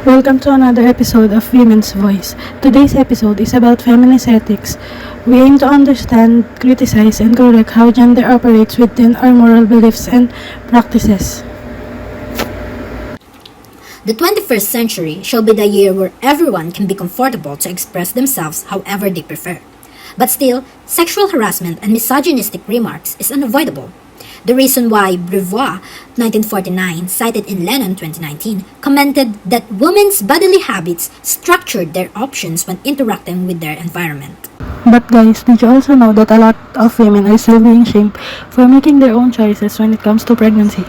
Welcome to another episode of Women's Voice. Today's episode is about feminist ethics. We aim to understand, criticize, and correct how gender operates within our moral beliefs and practices. The 21st century shall be the year where everyone can be comfortable to express themselves however they prefer. But still, sexual harassment and misogynistic remarks is unavoidable. The reason why Brevois, 1949, cited in Lennon 2019, commented that women's bodily habits structured their options when interacting with their environment. But guys, did you also know that a lot of women are still being shamed for making their own choices when it comes to pregnancy?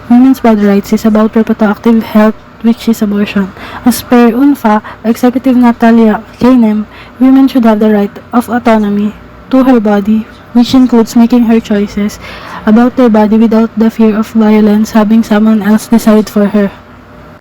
Women's body rights is about reproductive health, which is abortion. As per UNFA, Executive Natalia Kanem, women should have the right of autonomy to her body, which includes making her choices about their body without the fear of violence having someone else decide for her.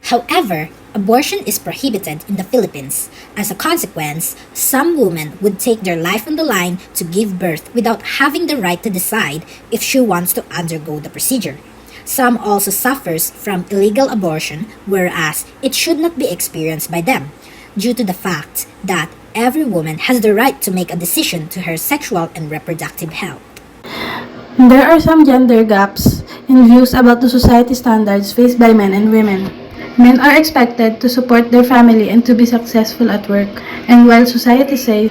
However, abortion is prohibited in the Philippines. As a consequence, some women would take their life on the line to give birth without having the right to decide if she wants to undergo the procedure. Some also suffers from illegal abortion, whereas it should not be experienced by them, due to the fact that every woman has the right to make a decision to her sexual and reproductive health. There are some gender gaps in views about the society standards faced by men and women. Men are expected to support their family and to be successful at work, and while society says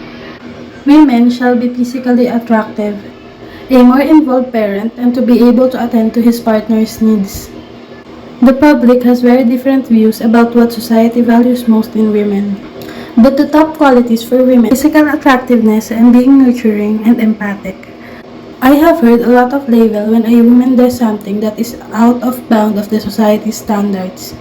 women shall be physically attractive, a more involved parent, and to be able to attend to his partner's needs. The public has very different views about what society values most in women. But the top qualities for women are physical attractiveness and being nurturing and empathic. I have heard a lot of label when a woman does something that is out of bound of the society's standards.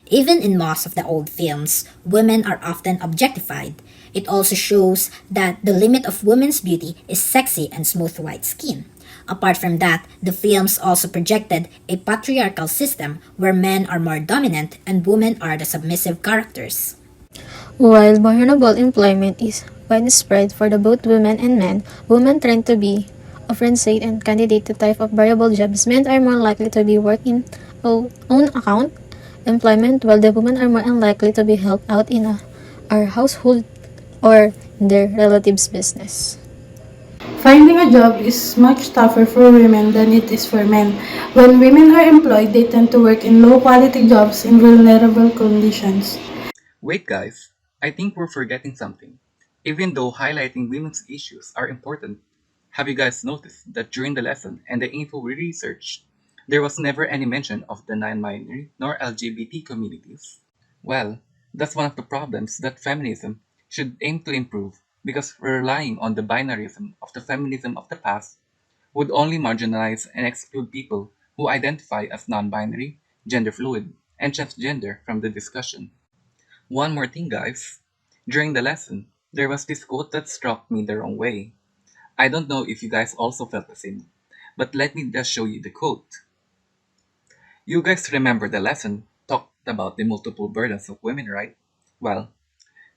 Even in most of the old films, women are often objectified. It also shows that the limit of women's beauty is sexy and smooth white skin. Apart from that, the films also projected a patriarchal system where men are more dominant and women are the submissive characters. While vulnerable employment is widespread for the both women and men, women tend to be often said and candidate to type of variable jobs. Men are more likely to be working own account employment, while the women are more unlikely to be helped out in our household or in their relatives' business. Finding a job is much tougher for women than it is for men. When women are employed, they tend to work in low-quality jobs in vulnerable conditions. Wait guys, I think we're forgetting something. Even though highlighting women's issues are important, have you guys noticed that during the lesson and the info we researched, there was never any mention of the non-binary nor LGBT communities? Well, that's one of the problems that feminism should aim to improve, because relying on the binarism of the feminism of the past would only marginalize and exclude people who identify as non-binary, gender fluid, and transgender from the discussion. One more thing guys, during the lesson, there was this quote that struck me the wrong way. I don't know if you guys also felt the same, but let me just show you the quote. You guys remember the lesson talked about the multiple burdens of women, right? Well,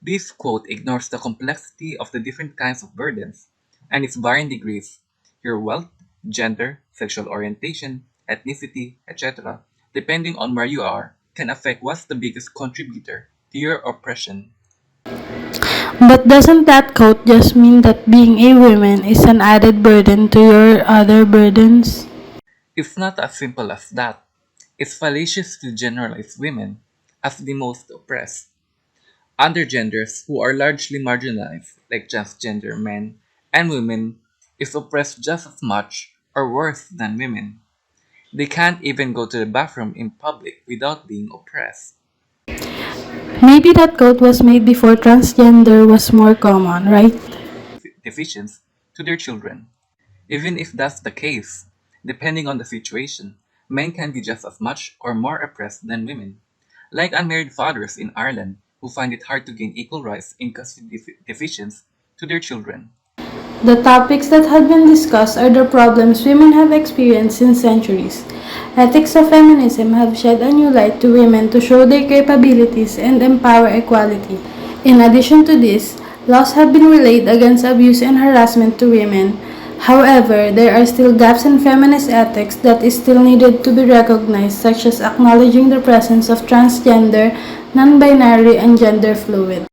this quote ignores the complexity of the different kinds of burdens and its varying degrees. Your wealth, gender, sexual orientation, ethnicity, etc., depending on where you are, can affect what's the biggest contributor to your oppression. But doesn't that quote just mean that being a woman is an added burden to your other burdens? It's not as simple as that. It's fallacious to generalize women as the most oppressed. Other genders who are largely marginalized, like transgender men and women, is oppressed just as much or worse than women. They can't even go to the bathroom in public without being oppressed. Maybe that quote was made before transgender was more common, right? Deficiencies to their children. Even if that's the case, depending on the situation, men can be just as much or more oppressed than women, like unmarried fathers in Ireland who find it hard to gain equal rights in custody deficiencies to their children. The topics that have been discussed are the problems women have experienced since centuries. Ethics of feminism have shed a new light to women to show their capabilities and empower equality. In addition to this, laws have been relayed against abuse and harassment to women, However, there are still gaps in feminist ethics that is still needed to be recognized, such as acknowledging the presence of transgender, non-binary, and gender fluid.